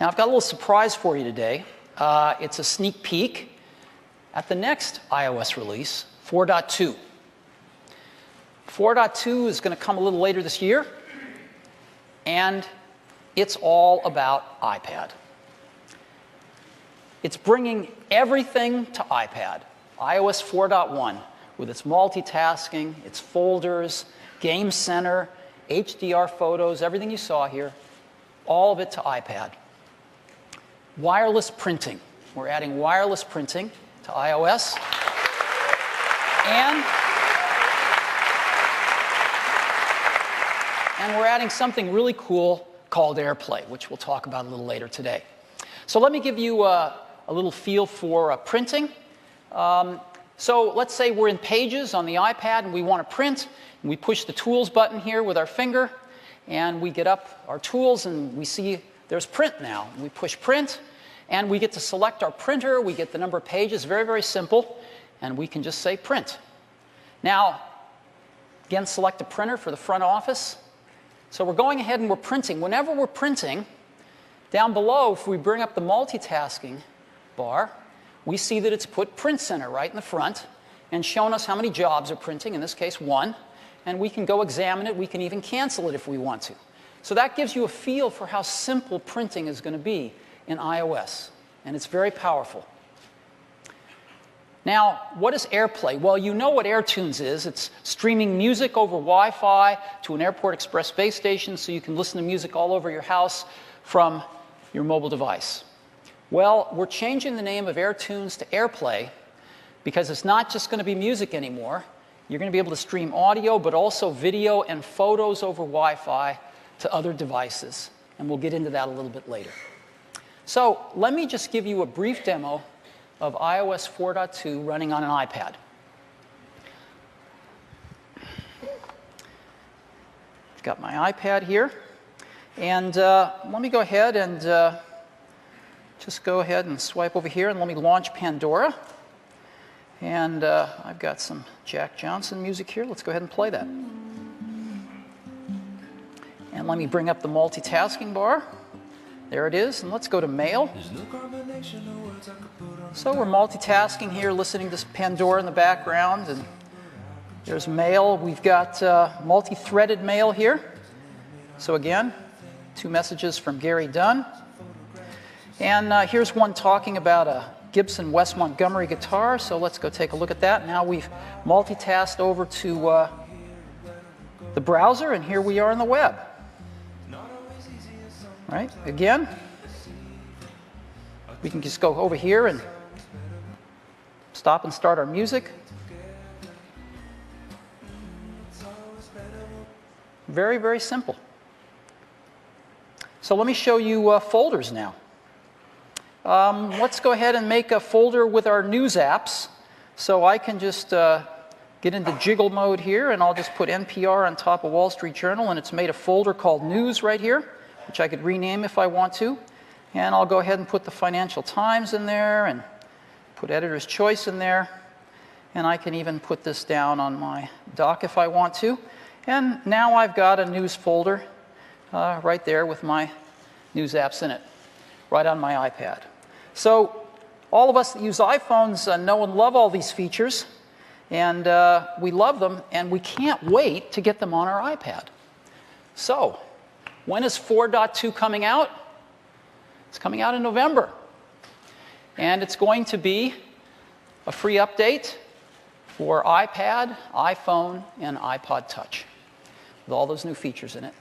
Now, I've got a little surprise for you today. It's a sneak peek at the next iOS release, 4.2. 4.2 is going to come a little later this year, and it's all about iPad. It's bringing everything to iPad. iOS 4.1 with its multitasking, its folders, Game Center, HDR photos, everything you saw here, all of it to iPad. Wireless printing. We're adding wireless printing to iOS. And we're adding something really cool called AirPlay, which we'll talk about a little later today. So let me give you a little feel for printing. So let's say we're in Pages on the iPad and we want to print. And we push the Tools button here with our finger. And we get up our tools and we see there's Print now. We push Print. And we get to select our printer. We get the number of pages. Very, very simple. And we can just say Print. Now, again, select a printer for the front office. So we're going ahead and we're printing. Whenever we're printing, down below, if we bring up the multitasking bar, we see that it's put Print Center right in the front and shown us how many jobs are printing, in this case 1. And we can go examine it. We can even cancel it if we want to. So that gives you a feel for how simple printing is going to be in iOS. And it's very powerful. Now, what is AirPlay? Well, you know what AirTunes is. It's streaming music over Wi-Fi to an Airport Express base station so you can listen to music all over your house from your mobile device. Well, we're changing the name of AirTunes to AirPlay because it's not just going to be music anymore. You're going to be able to stream audio, but also video and photos over Wi-Fi to other devices. And we'll get into that a little bit later. So let me just give you a brief demo of iOS 4.2 running on an iPad. I've got my iPad here. And let me go ahead and just go ahead and swipe over here and let me launch Pandora. And I've got some Jack Johnson music here. Let's go ahead and play that. And let me bring up the multitasking bar. There it is. And let's go to Mail. So we're multitasking here, listening to Pandora in the background. And there's Mail. We've got multi-threaded Mail here. So again, 2 messages from Gary Dunn. And here's one talking about a Gibson West Montgomery guitar. So let's go take a look at that. Now we've multitasked over to the browser, and here we are on the web. Right? Again, we can just go over here and stop and start our music. Very, very simple. So let me show you folders now. Let's go ahead and make a folder with our news apps. So I can just get into jiggle mode here, and I'll just put NPR on top of Wall Street Journal, and it's made a folder called News right here, which I could rename if I want to. And I'll go ahead and put the Financial Times in there and put Editor's Choice in there. And I can even put this down on my dock if I want to. And now I've got a news folder right there with my news apps in it, right on my iPad. So all of us that use iPhones know and love all these features. And we love them, and we can't wait to get them on our iPad. So when is 4.2 coming out? It's coming out in November. And it's going to be a free update for iPad, iPhone, and iPod Touch with all those new features in it.